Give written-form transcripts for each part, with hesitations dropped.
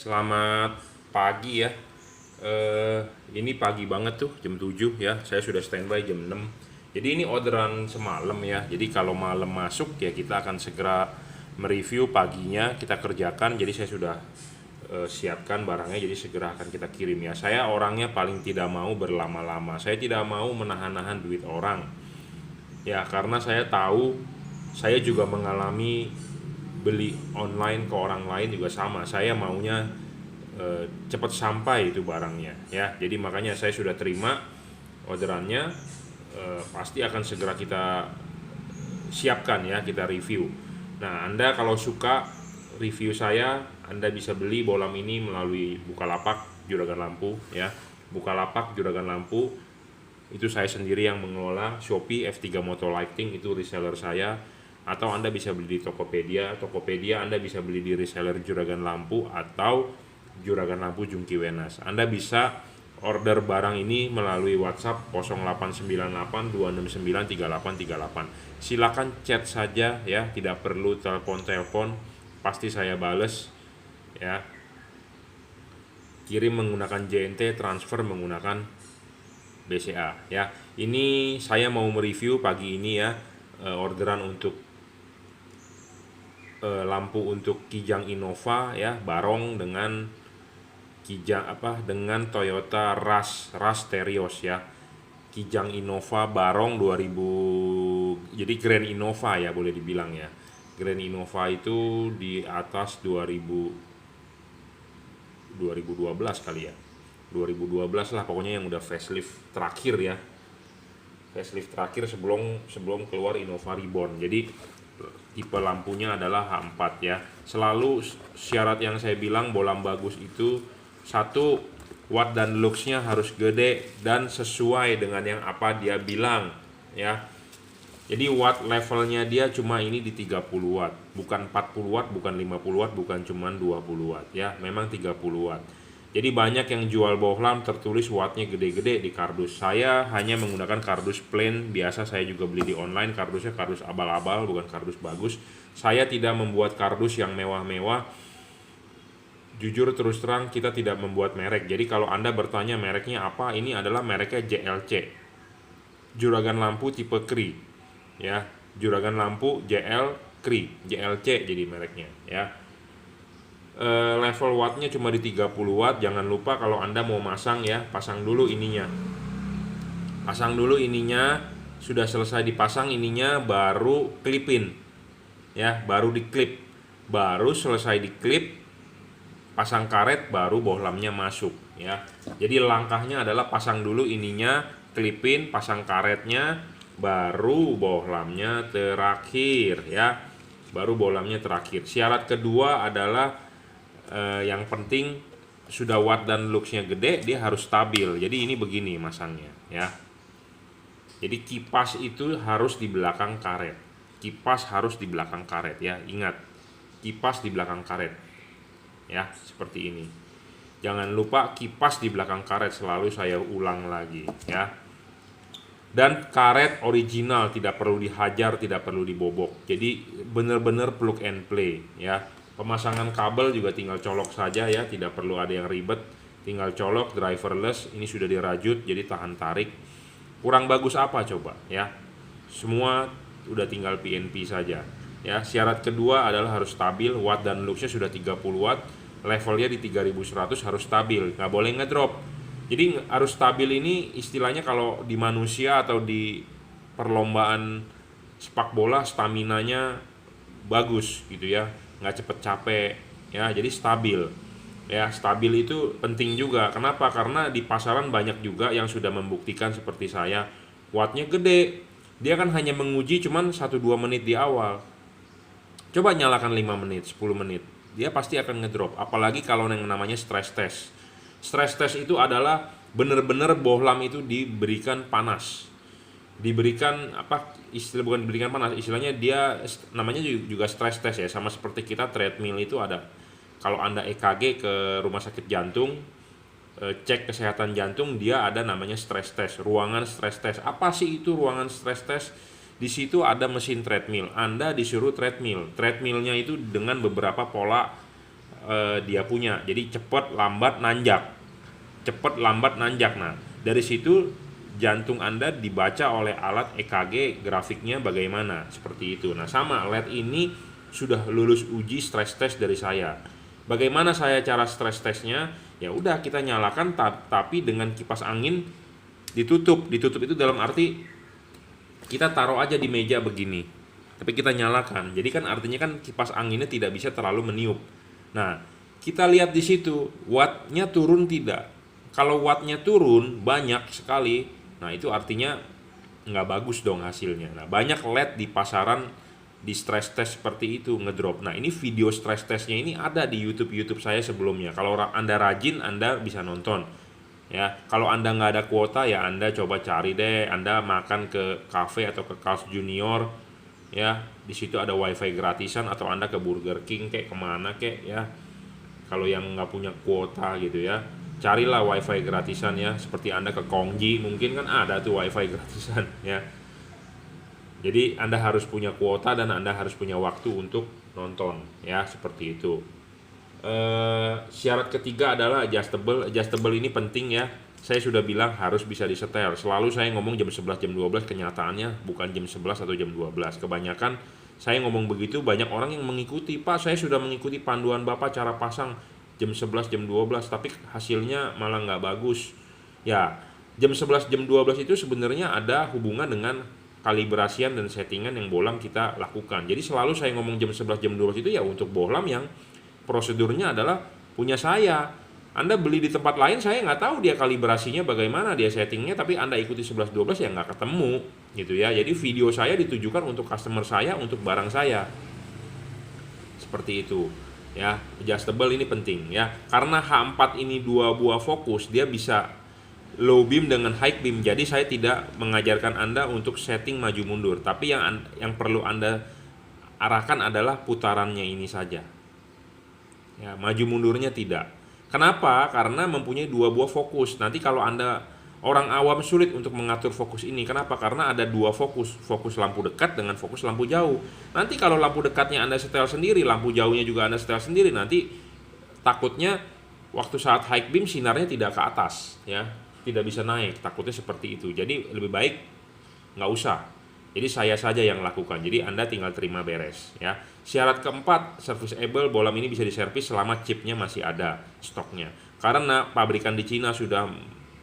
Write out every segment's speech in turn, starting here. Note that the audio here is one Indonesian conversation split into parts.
Selamat pagi ya. Ini pagi banget tuh jam 7 ya. Saya sudah standby jam 6. Jadi ini orderan semalam ya. Jadi kalau malam masuk ya kita akan segera mereview paginya kita kerjakan. Jadi saya sudah siapkan barangnya jadi segera akan kita kirim ya. Saya orangnya paling tidak mau berlama-lama. Saya tidak mau menahan-nahan duit orang. Ya, karena saya tahu saya juga mengalami beli online ke orang lain juga sama. Saya maunya cepat sampai itu barangnya ya. Jadi makanya saya sudah terima orderannya, pasti akan segera kita siapkan ya, kita review. Nah, Anda kalau suka review saya, Anda bisa beli bolam ini melalui Bukalapak Juragan Lampu ya. Bukalapak Juragan Lampu itu saya sendiri yang mengelola. Shopee F3 Moto Lighting itu reseller saya, atau Anda bisa beli di Tokopedia. Tokopedia Anda bisa beli di reseller Juragan Lampu atau Juragan Lampu Jungki Wenas. Anda bisa order barang ini melalui WhatsApp 0898 269 3838. Silakan chat saja ya, tidak perlu telepon-telepon, pasti saya bales ya. Kirim menggunakan JNT, transfer menggunakan BCA ya. Ini saya mau mereview pagi ini ya, orderan untuk lampu untuk Kijang Innova ya, Barong dengan dengan Toyota Rush Terios ya. Kijang Innova Barong 2000, jadi Grand Innova ya boleh dibilang ya. Grand Innova itu di atas 2012 kali ya. 2012 lah pokoknya, yang udah facelift terakhir ya. Facelift terakhir sebelum keluar Innova Reborn. Jadi tipe lampunya adalah H4 ya. Selalu syarat yang saya bilang bolam bagus itu, satu, watt dan luxnya harus gede dan sesuai dengan yang apa dia bilang ya. Jadi watt levelnya dia cuma ini di 30 watt, bukan 40 watt, bukan 50 watt, bukan cuma 20 watt ya, memang 30 watt. Jadi banyak yang jual bohlam tertulis wattnya gede-gede di kardus. Saya hanya menggunakan kardus plain biasa, saya juga beli di online, kardusnya kardus abal-abal, bukan kardus bagus. Saya tidak membuat kardus yang mewah-mewah. Jujur terus terang, kita tidak membuat merek. Jadi kalau Anda bertanya mereknya apa, ini adalah mereknya JLC, Juragan Lampu tipe Kri ya. Juragan Lampu JL Kri, JLC jadi mereknya ya. Level wattnya cuma di 30 watt. Jangan lupa kalau Anda mau masang ya, pasang dulu ininya. Sudah selesai dipasang ininya, baru klipin ya, baru diklip. Baru selesai diklip, pasang karet, baru bohlamnya masuk ya. Jadi langkahnya adalah pasang dulu ininya, klipin, pasang karetnya, baru bohlamnya terakhir ya. Baru bohlamnya terakhir. Syarat kedua adalah yang penting sudah watt dan luxnya gede, dia harus stabil. Jadi ini begini masangnya ya. Jadi kipas itu harus di belakang karet. Kipas harus di belakang karet ya. Ingat, kipas di belakang karet ya, seperti ini. Jangan lupa kipas di belakang karet, selalu saya ulang lagi ya. Dan karet original, tidak perlu dihajar, tidak perlu dibobok. Jadi benar-benar plug and play ya. Pemasangan kabel juga tinggal colok saja ya, tidak perlu ada yang ribet. Tinggal colok, driverless, ini sudah dirajut jadi tahan tarik. Kurang bagus apa coba ya? Semua udah tinggal PNP saja ya. Syarat kedua adalah harus stabil, watt dan luxnya sudah 30 watt, levelnya di 3100 harus stabil, nggak boleh ngedrop. Jadi harus stabil ini istilahnya kalau di manusia atau di perlombaan sepak bola, staminanya bagus gitu ya, nggak cepet capek ya. Jadi stabil ya, stabil itu penting juga. Kenapa? Karena di pasaran banyak juga yang sudah membuktikan seperti saya, wattnya gede, dia kan hanya menguji cuman 1-2 menit di awal. Coba nyalakan 5 menit, 10 menit, dia pasti akan ngedrop. Apalagi kalau yang namanya stress test. Stress test itu adalah benar-benar bohlam itu diberikan panas, diberikan bukan diberikan panas, istilahnya dia namanya juga stress test ya. Sama seperti kita treadmill itu ada, kalau Anda EKG ke rumah sakit jantung, cek kesehatan jantung, dia ada namanya stress test, ruangan stress test. Apa sih itu ruangan stress test? Di situ ada mesin treadmill, Anda disuruh treadmillnya itu dengan beberapa pola dia punya. Jadi cepat, lambat, nanjak. Cepat, lambat, nanjak. Nah, dari situ jantung Anda dibaca oleh alat EKG, grafiknya bagaimana, seperti itu. Nah, sama LED ini sudah lulus uji stress test dari saya. Bagaimana saya cara stress testnya? Ya udah, kita nyalakan tapi dengan kipas angin ditutup. Ditutup itu dalam arti kita taruh aja di meja begini, tapi kita nyalakan. Jadi kan artinya kan kipas anginnya tidak bisa terlalu meniup. Nah, kita lihat di situ wattnya turun tidak. Kalau wattnya turun banyak sekali, nah itu artinya nggak bagus dong hasilnya. Nah, banyak LED di pasaran di stress test seperti itu ngedrop. Nah, ini video stress testnya ini ada di YouTube saya sebelumnya. Kalau Anda rajin, Anda bisa nonton. Ya, kalau Anda nggak ada kuota, ya Anda coba cari deh. Anda makan ke cafe atau ke Carl's Junior, ya di situ ada wifi gratisan, atau Anda ke Burger King kayak kemana kayak ya. Kalau yang nggak punya kuota gitu ya, carilah wifi gratisan ya. Seperti Anda ke Kongji mungkin kan ada tuh wifi gratisan ya. Jadi Anda harus punya kuota dan Anda harus punya waktu untuk nonton ya, seperti itu. Syarat ketiga adalah adjustable. Adjustable ini penting ya. Saya sudah bilang harus bisa disetel. Selalu saya ngomong jam 11, jam 12, kenyataannya bukan jam 11 atau jam 12. Kebanyakan saya ngomong begitu, banyak orang yang mengikuti. Pak, saya sudah mengikuti panduan Bapak cara pasang jam 11, jam 12, tapi hasilnya malah nggak bagus. Ya, jam 11, jam 12 itu sebenarnya ada hubungan dengan kalibrasian dan settingan yang bohlam kita lakukan. Jadi selalu saya ngomong jam 11, jam 12 itu ya untuk bohlam yang prosedurnya adalah punya saya. Anda beli di tempat lain, saya nggak tahu dia kalibrasinya bagaimana, dia settingnya, tapi Anda ikuti 11-12 ya nggak ketemu gitu ya. Jadi video saya ditujukan untuk customer saya, untuk barang saya, seperti itu ya. Adjustable ini penting ya, karena H4 ini 2 buah fokus, dia bisa low beam dengan high beam. Jadi saya tidak mengajarkan Anda untuk setting maju mundur, tapi yang perlu Anda arahkan adalah putarannya ini saja ya, maju mundurnya tidak. Kenapa? Karena mempunyai 2 buah fokus. Nanti kalau Anda orang awam sulit untuk mengatur fokus ini. Kenapa? Karena ada 2 fokus, fokus lampu dekat dengan fokus lampu jauh. Nanti kalau lampu dekatnya Anda setel sendiri, lampu jauhnya juga Anda setel sendiri, nanti takutnya waktu saat high beam sinarnya tidak ke atas ya, tidak bisa naik, takutnya seperti itu. Jadi lebih baik nggak usah. Jadi saya saja yang lakukan. Jadi Anda tinggal terima beres ya. Syarat keempat, serviceable. Bohlam ini bisa diservis selama chipnya masih ada stoknya. Karena pabrikan di Cina sudah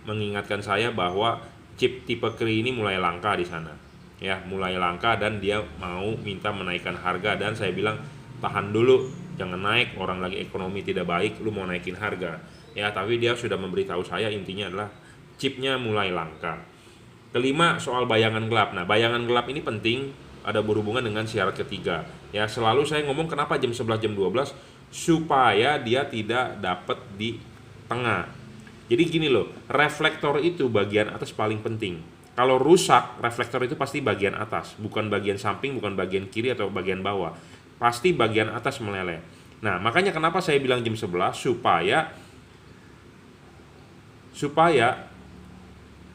mengingatkan saya bahwa chip tipe Cree ini mulai langka di sana. Ya, mulai langka dan dia mau minta menaikkan harga, dan saya bilang tahan dulu, jangan naik, orang lagi ekonomi tidak baik, lu mau naikin harga. Ya, tapi dia sudah memberitahu saya intinya adalah chipnya mulai langka. Kelima, soal bayangan gelap. Nah, bayangan gelap ini penting, ada berhubungan dengan syarat ketiga. Ya, selalu saya ngomong kenapa jam 11, jam 12, supaya dia tidak dapat di tengah. Jadi gini loh, reflektor itu bagian atas paling penting. Kalau rusak, reflektor itu pasti bagian atas, bukan bagian samping, bukan bagian kiri atau bagian bawah. Pasti bagian atas meleleh. Nah, makanya kenapa saya bilang jam 11, supaya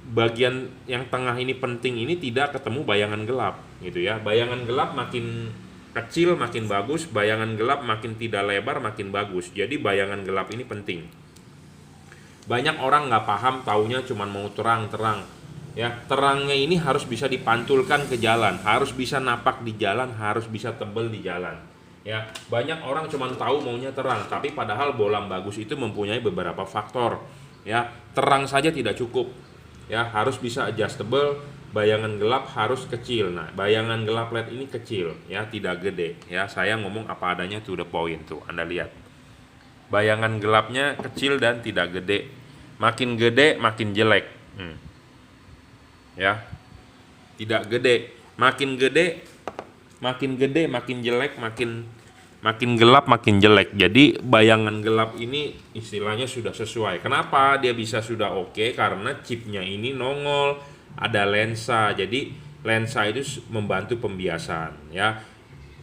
bagian yang tengah ini penting ini tidak ketemu bayangan gelap gitu ya. Bayangan gelap makin kecil makin bagus, bayangan gelap makin tidak lebar makin bagus. Jadi bayangan gelap ini penting. Banyak orang nggak paham, taunya cuma mau terang-terang ya. Terangnya ini harus bisa dipantulkan ke jalan, harus bisa napak di jalan, harus bisa tebel di jalan ya. Banyak orang cuma tahu maunya terang, tapi padahal bohlam bagus itu mempunyai beberapa faktor ya. Terang saja tidak cukup ya, harus bisa adjustable. Bayangan gelap harus kecil. Nah, bayangan gelap LED ini kecil ya, tidak gede ya. Saya ngomong apa adanya, to the point tuh, Anda lihat. Bayangan gelapnya kecil dan tidak gede. Makin gede makin jelek. Ya. Tidak gede. Makin gede makin jelek, makin gelap makin jelek. Jadi bayangan gelap ini istilahnya sudah sesuai. Kenapa dia bisa sudah oke? Karena chipnya ini nongol, ada lensa. Jadi lensa itu membantu pembiasan ya.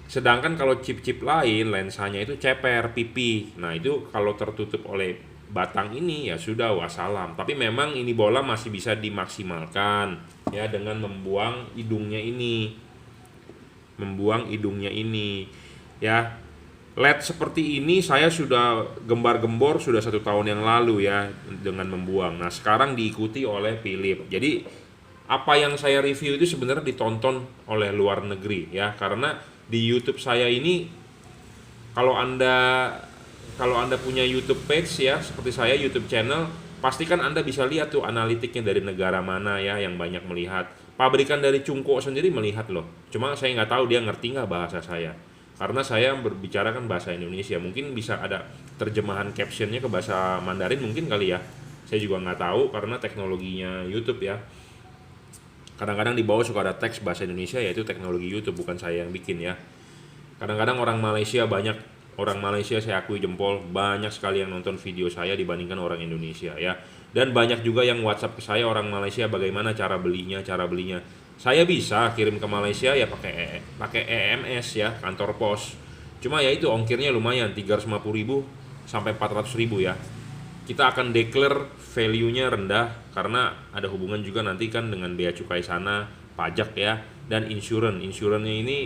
Sedangkan kalau chip-chip lain lensanya itu ceper, pipi. Nah, itu kalau tertutup oleh batang ini ya sudah wassalam. Tapi memang ini bohlam masih bisa dimaksimalkan ya dengan membuang hidungnya ini. Ya. LED seperti ini saya sudah gembar-gembor sudah 1 tahun yang lalu ya dengan membuang. Nah sekarang diikuti oleh Philips. Jadi apa yang saya review itu sebenarnya ditonton oleh luar negeri ya, karena di YouTube saya ini kalau anda punya YouTube page ya seperti saya YouTube channel, pastikan Anda bisa lihat tuh analitiknya dari negara mana ya yang banyak melihat. Pabrikan dari Cungko sendiri melihat loh. Cuma saya nggak tahu dia ngerti nggak bahasa saya. Karena saya berbicara kan bahasa Indonesia, mungkin bisa ada terjemahan captionnya ke bahasa Mandarin mungkin kali ya. Saya juga nggak tahu karena teknologinya YouTube ya. Kadang-kadang di bawah suka ada teks bahasa Indonesia, yaitu teknologi YouTube, bukan saya yang bikin ya. Kadang-kadang orang Malaysia saya akui jempol, banyak sekali yang nonton video saya dibandingkan orang Indonesia ya. Dan banyak juga yang WhatsApp ke saya orang Malaysia bagaimana cara belinya. Saya bisa kirim ke Malaysia ya pakai EMS ya, kantor pos. Cuma ya itu ongkirnya lumayan 350.000 sampai 400.000 ya. Kita akan declare value-nya rendah karena ada hubungan juga nanti kan dengan bea cukai sana, pajak ya, dan insurance. Insurance-nya ini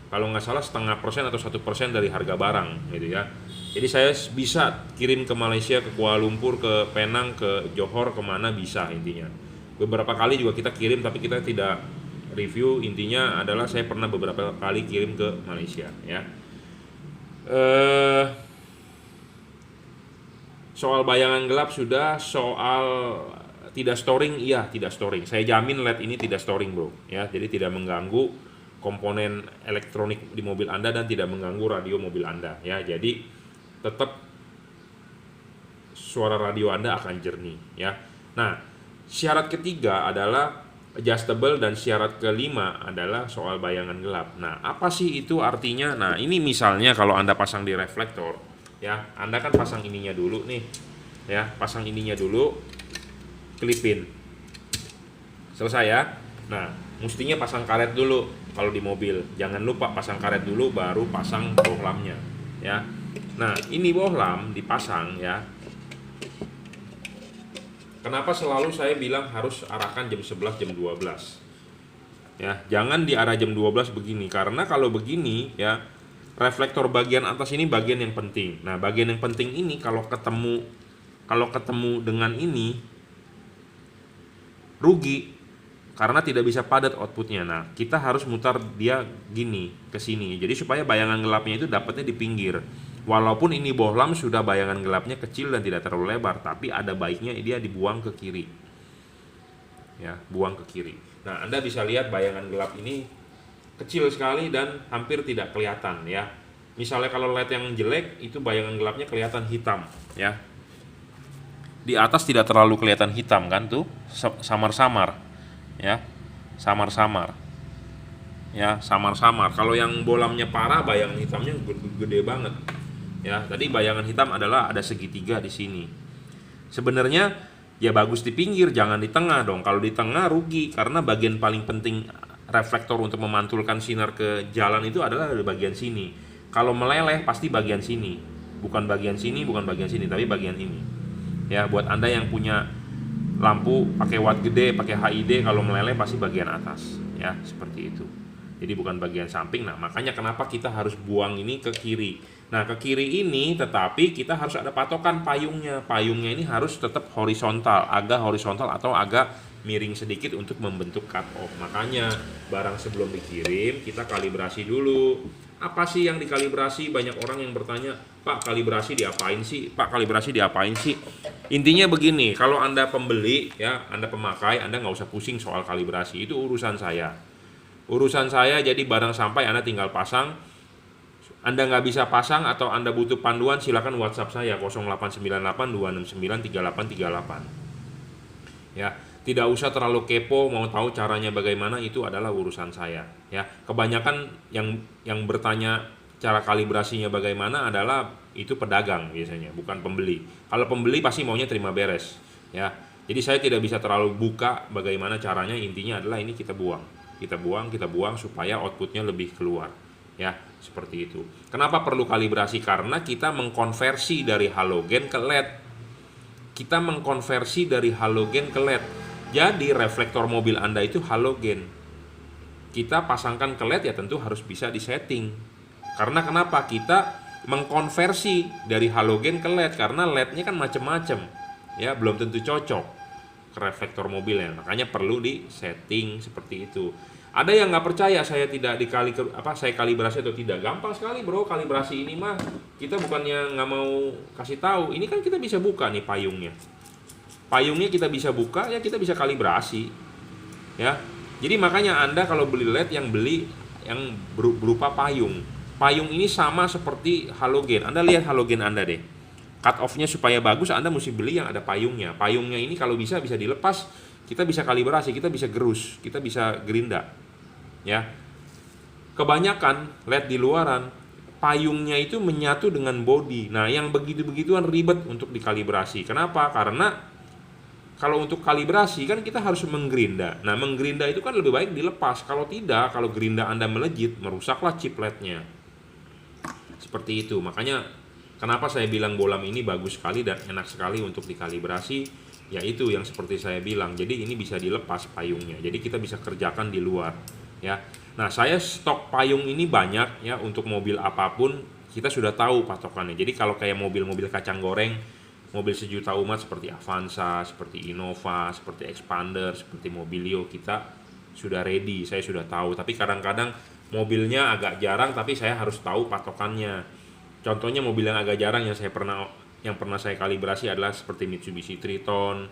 kalau nggak salah 0,5% atau 1% dari harga barang gitu ya. Jadi saya bisa kirim ke Malaysia, ke Kuala Lumpur, ke Penang, ke Johor, kemana bisa intinya. Beberapa kali juga kita kirim tapi kita tidak review. Intinya adalah saya pernah beberapa kali kirim ke Malaysia ya. Soal bayangan gelap sudah, soal tidak storing, iya tidak storing. Saya jamin LED ini tidak storing bro ya, jadi tidak mengganggu komponen elektronik di mobil Anda dan tidak mengganggu radio mobil Anda ya. Jadi tetap suara radio Anda akan jernih ya. Nah, syarat ketiga adalah adjustable dan syarat kelima adalah soal bayangan gelap. Nah, apa sih itu artinya? Nah, ini misalnya kalau Anda pasang di reflektor ya, Anda kan pasang ininya dulu nih. Ya, pasang ininya dulu, klipin. Selesai ya. Nah, mestinya pasang karet dulu kalau di mobil. Jangan lupa pasang karet dulu baru pasang bohlamnya ya. Nah, ini bohlam dipasang ya. Kenapa selalu saya bilang harus arahkan jam 11 jam 12? Ya, jangan di arah jam 12 begini karena kalau begini ya reflektor bagian atas ini bagian yang penting. Nah, bagian yang penting ini kalau ketemu dengan ini rugi karena tidak bisa padat outputnya. Nah, kita harus mutar dia gini ke sini. Jadi supaya bayangan gelapnya itu dapatnya di pinggir. Walaupun ini bohlam sudah bayangan gelapnya kecil dan tidak terlalu lebar, tapi ada baiknya dia dibuang ke kiri. Ya, buang ke kiri. Nah, Anda bisa lihat bayangan gelap ini kecil sekali dan hampir tidak kelihatan ya. Misalnya kalau LED yang jelek itu bayangan gelapnya kelihatan hitam ya. Di atas tidak terlalu kelihatan hitam kan tuh, samar-samar. Ya, samar-samar ya, samar-samar. Kalau yang bohlamnya parah bayangan hitamnya gede banget ya. Tadi bayangan hitam adalah ada segitiga di sini. Sebenarnya ya bagus di pinggir, jangan di tengah dong. Kalau di tengah rugi karena bagian paling penting reflektor untuk memantulkan sinar ke jalan itu adalah di bagian sini. Kalau meleleh pasti bagian sini, bukan bagian sini, tapi bagian ini ya. Buat Anda yang punya lampu pakai watt gede, pakai HID, kalau meleleh pasti bagian atas ya, seperti itu. Jadi bukan bagian samping. Nah, makanya kenapa kita harus buang ini ke kiri. Nah, ke kiri ini tetapi kita harus ada patokan payungnya. Payungnya ini harus tetap horizontal, agak horizontal atau agak miring sedikit untuk membentuk cut off. Makanya barang sebelum dikirim kita kalibrasi dulu. Apa sih yang dikalibrasi? Banyak orang yang bertanya, Pak, kalibrasi diapain sih? Pak, kalibrasi diapain sih? Intinya begini, kalau Anda pembeli ya, Anda pemakai, Anda nggak usah pusing soal kalibrasi. Itu urusan saya. Jadi barang sampai Anda tinggal pasang. Anda nggak bisa pasang atau Anda butuh panduan, silakan WhatsApp saya 0898 269 3838. Ya, tidak usah terlalu kepo mau tahu caranya bagaimana, itu adalah urusan saya. Ya, kebanyakan yang bertanya cara kalibrasinya bagaimana adalah itu pedagang biasanya, bukan pembeli. Kalau pembeli pasti maunya terima beres. Ya, jadi saya tidak bisa terlalu buka bagaimana caranya. Intinya adalah ini kita buang supaya outputnya lebih keluar. Ya, seperti itu. Kenapa perlu kalibrasi? Karena kita mengkonversi dari halogen ke LED. Jadi reflektor mobil Anda itu halogen. Kita pasangkan ke LED ya tentu harus bisa disetting. Karena kenapa? Kita mengkonversi dari halogen ke LED, karena LED-nya kan macam-macam ya, belum tentu cocok ke reflektor mobilnya, makanya perlu di setting seperti itu. Ada yang nggak percaya saya tidak saya kalibrasi atau tidak. Gampang sekali bro, kalibrasi ini mah kita bukannya nggak mau kasih tahu, ini kan kita bisa buka nih payungnya kita bisa buka ya, kita bisa kalibrasi ya. Jadi makanya Anda kalau beli LED beli yang berupa payung ini sama seperti halogen. Anda lihat halogen Anda deh, cut off-nya supaya bagus Anda mesti beli yang ada payungnya ini kalau bisa dilepas, kita bisa kalibrasi, kita bisa gerus, kita bisa gerinda ya. Kebanyakan LED di luaran payungnya itu menyatu dengan body. Nah yang begitu-begituan ribet untuk dikalibrasi. Kenapa? Karena kalau untuk kalibrasi kan kita harus menggerinda. Nah menggerinda itu kan lebih baik dilepas. Kalau tidak, kalau gerinda Anda melejit, merusaklah chip LED-nya. Seperti itu. Makanya kenapa saya bilang bohlam ini bagus sekali dan enak sekali untuk dikalibrasi, yaitu yang seperti saya bilang. Jadi ini bisa dilepas payungnya. Jadi kita bisa kerjakan di luar ya. Nah saya stok payung ini banyak ya, untuk mobil apapun kita sudah tahu patokannya. Jadi kalau kayak mobil-mobil kacang goreng, mobil sejuta umat seperti Avanza, seperti Innova, seperti Expander, seperti Mobilio, kita sudah ready, saya sudah tahu. Tapi kadang-kadang mobilnya agak jarang, tapi saya harus tahu patokannya. Contohnya mobil yang agak jarang yang pernah saya kalibrasi adalah seperti Mitsubishi Triton,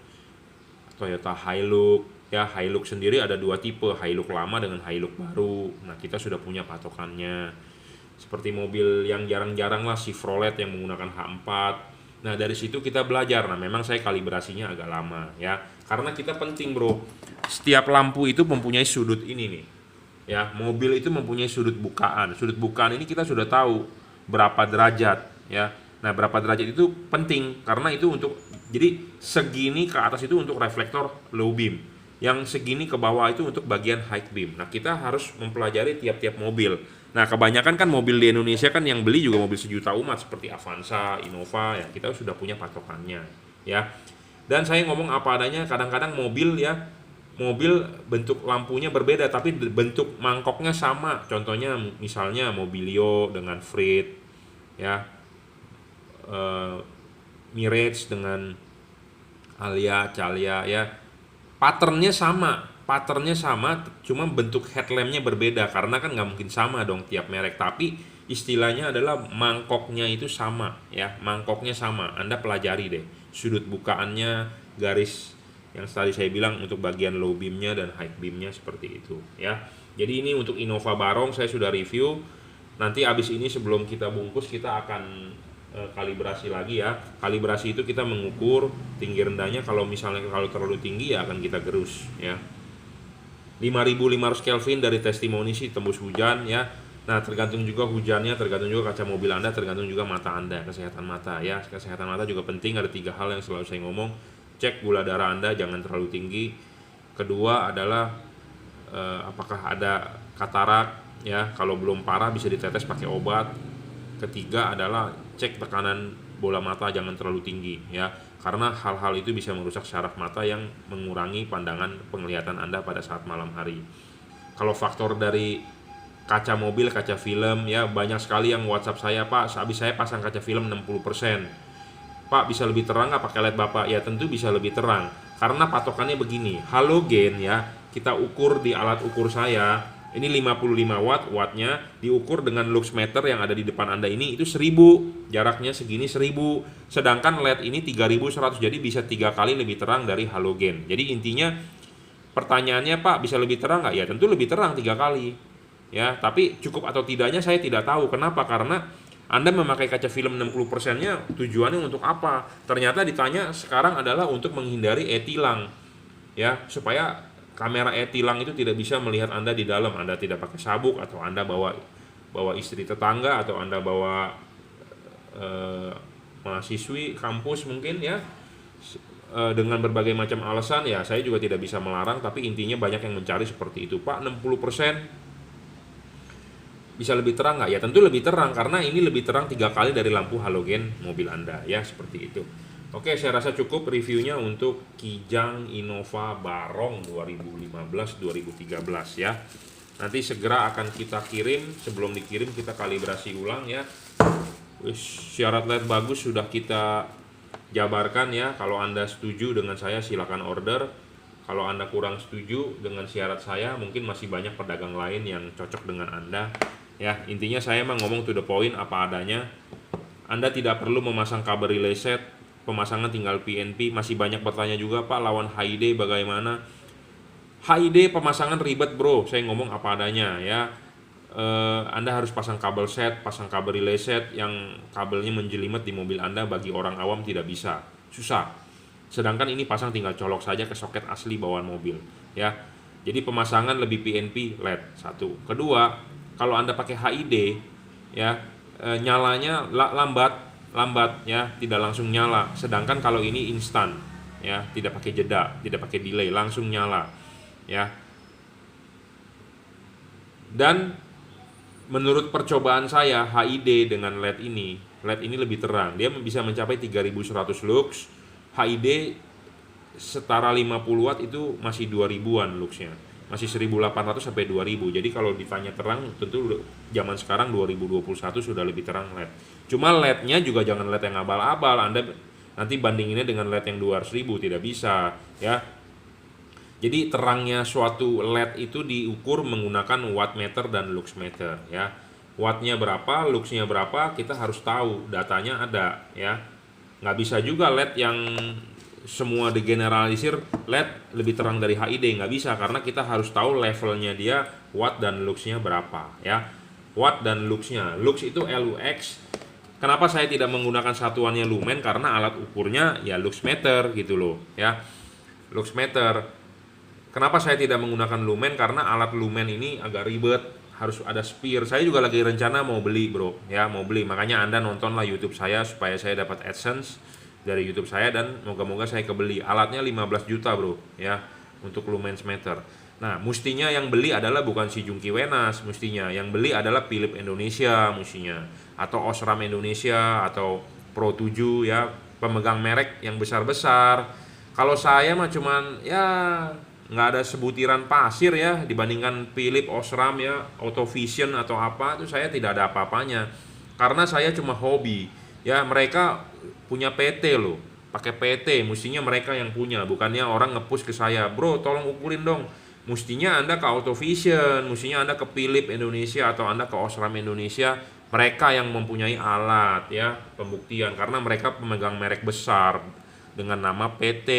Toyota Hilux. Ya, Hilux sendiri ada dua tipe, Hilux lama dengan Hilux baru. Nah, kita sudah punya patokannya. Seperti mobil yang jarang-jarang lah, Chevrolet yang menggunakan H4. Nah, dari situ kita belajar. Nah, memang saya kalibrasinya agak lama ya. Karena kita penting, bro. Setiap lampu itu mempunyai sudut ini nih. Ya, mobil itu mempunyai sudut bukaan. Sudut bukaan ini kita sudah tahu berapa derajat ya. Nah, berapa derajat itu penting karena itu jadi segini ke atas itu untuk reflektor low beam. Yang segini ke bawah itu untuk bagian high beam. Nah, kita harus mempelajari tiap-tiap mobil. Nah, kebanyakan kan mobil di Indonesia kan yang beli juga mobil sejuta umat seperti Avanza, Innova ya, kita sudah punya patokannya ya. Dan saya ngomong apa adanya, kadang-kadang mobil bentuk lampunya berbeda tapi bentuk mangkoknya sama. Contohnya misalnya Mobilio dengan Freed ya, Mirage dengan Alia, Calia ya. Patternnya sama, cuma bentuk headlampnya berbeda karena kan nggak mungkin sama dong tiap merek. Tapi istilahnya adalah mangkoknya itu sama ya, mangkoknya sama. Anda pelajari deh sudut bukaannya, garis yang tadi saya bilang untuk bagian low beamnya dan high beamnya seperti itu ya. Jadi ini untuk Innova Barong saya sudah review. Nanti abis ini sebelum kita bungkus kita akan kalibrasi lagi ya. Kalibrasi itu kita mengukur tinggi rendahnya. Kalau terlalu tinggi ya akan kita gerus ya. 5500 Kelvin dari testimoni sih tembus hujan ya. Nah tergantung juga hujannya, tergantung juga kaca mobil Anda, tergantung juga mata Anda, kesehatan mata ya. Kesehatan mata juga penting. Ada 3 hal yang selalu saya ngomong. Cek gula darah Anda jangan terlalu tinggi. Kedua adalah apakah ada katarak ya. Kalau belum parah bisa ditetes pakai obat. Ketiga adalah cek tekanan bola mata jangan terlalu tinggi ya, karena hal-hal itu bisa merusak syaraf mata yang mengurangi pandangan penglihatan Anda pada saat malam hari. Kalau faktor dari kaca mobil, kaca film ya, banyak sekali yang WhatsApp saya, Pak, habis saya pasang kaca film 60%. Pak, bisa lebih terang nggak pakai LED Bapak? Ya tentu bisa lebih terang, karena patokannya begini, halogen ya, kita ukur di alat ukur saya. Ini 55 wattnya diukur dengan luxmeter yang ada di depan Anda ini itu 1000, jaraknya segini 1000. Sedangkan LED ini 3100, jadi bisa 3 kali lebih terang dari halogen. Jadi intinya pertanyaannya, Pak, bisa lebih terang nggak? Ya tentu lebih terang 3 kali. Ya, tapi cukup atau tidaknya saya tidak tahu. Kenapa? Karena Anda memakai kaca film 60%-nya tujuannya untuk apa? Ternyata ditanya sekarang adalah untuk menghindari e-tilang. Ya, supaya kamera e-tilang itu tidak bisa melihat Anda di dalam. Anda tidak pakai sabuk, atau Anda bawa istri tetangga, atau Anda bawa mahasiswi kampus mungkin ya, dengan berbagai macam alasan ya, saya juga tidak bisa melarang. Tapi intinya banyak yang mencari seperti itu. Pak, 60% bisa lebih terang nggak? Ya tentu lebih terang, karena ini lebih terang 3 kali dari lampu halogen mobil Anda ya, seperti itu. Oke, saya rasa cukup reviewnya untuk Kijang Innova Barong 2015-2013 ya. Nanti segera akan kita kirim, sebelum dikirim kita kalibrasi ulang ya. Wis, syarat LED bagus sudah kita jabarkan ya. Kalau Anda setuju dengan saya silakan order. Kalau Anda kurang setuju dengan syarat saya, mungkin masih banyak pedagang lain yang cocok dengan Anda. Ya, intinya saya emang ngomong to the point apa adanya. Anda tidak perlu memasang kabel relay set, pemasangan tinggal PNP. Masih banyak bertanya juga, Pak, lawan HID bagaimana? HID pemasangan ribet bro, saya ngomong apa adanya ya. Anda harus pasang kabel set, pasang kabel relay set yang kabelnya menjelimet di mobil Anda, bagi orang awam tidak bisa, susah. Sedangkan ini pasang tinggal colok saja ke soket asli bawaan mobil ya. Jadi pemasangan lebih PNP LED satu. Kedua, kalau Anda pakai HID ya, nyalanya lambat ya, tidak langsung nyala. Sedangkan kalau ini instan ya, tidak pakai jeda, tidak pakai delay, langsung nyala ya. Dan menurut percobaan saya, HID dengan LED ini lebih terang. Dia bisa mencapai 3100 lux. HID setara 50 watt itu masih 2000-an luxnya. Masih 1800 sampai 2000. Jadi kalau ditanya terang, tentu zaman sekarang 2021 sudah lebih terang LED. Cuma LED-nya juga jangan LED yang abal-abal. Anda nanti bandinginnya dengan LED yang 200.000, tidak bisa ya. Jadi terangnya suatu LED itu diukur menggunakan wattmeter dan luxmeter ya. Wattnya berapa, luxnya berapa, kita harus tahu, datanya ada ya. Nggak bisa juga LED yang semua digeneralisir LED lebih terang dari HID, nggak bisa, karena kita harus tahu levelnya dia, watt dan luxnya berapa ya. Watt dan luxnya, lux itu LUX. Kenapa saya tidak menggunakan satuannya lumen? Karena alat ukurnya ya luxmeter gitu loh ya, luxmeter. Kenapa saya tidak menggunakan lumen? Karena alat lumen ini agak ribet, harus ada sphere. Saya juga lagi rencana mau beli bro ya, mau beli. Makanya Anda nontonlah YouTube saya supaya saya dapat AdSense dari YouTube saya, dan moga-moga saya kebeli. Alatnya 15 juta bro ya, untuk lumens meter. Nah, mestinya yang beli adalah bukan si Jungki Wenas, mestinya yang beli adalah Philips Indonesia mestinya, atau Osram Indonesia, atau Pro 7 ya, pemegang merek yang besar-besar. Kalau saya mah cuman ya nggak ada sebutiran pasir ya, dibandingkan Philips, Osram ya, Autovision atau apa, itu saya tidak ada apa-apanya. Karena saya cuma hobi ya. Mereka punya PT loh, pakai PT, mestinya mereka yang punya, bukannya orang nge-push ke saya, bro tolong ukurin dong. Mestinya Anda ke Autovision, mestinya Anda ke Philips Indonesia, atau Anda ke Osram Indonesia. Mereka yang mempunyai alat ya, pembuktian, karena mereka pemegang merek besar dengan nama PT.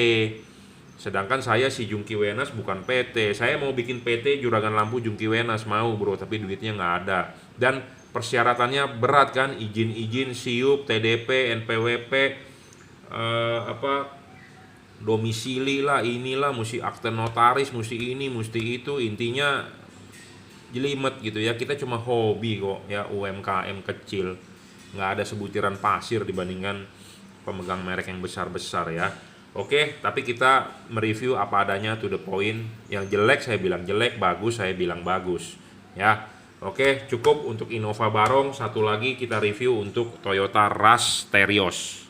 Sedangkan saya si Jungki Wenas bukan PT. Saya mau bikin PT juragan lampu Jungki Wenas, mau bro, tapi duitnya nggak ada. Dan persyaratannya berat kan, izin-izin, SIUP, TDP, NPWP, domisili lah, inilah, mesti akte notaris, mesti ini, mesti itu. Intinya jelimet gitu ya. Kita cuma hobi kok ya, UMKM kecil, nggak ada sebutiran pasir dibandingkan pemegang merek yang besar-besar ya. Oke, tapi kita mereview apa adanya, to the point. Yang jelek saya bilang jelek, bagus saya bilang bagus ya. Oke, cukup untuk Innova Barong. Satu lagi kita review untuk Toyota Rush Terios.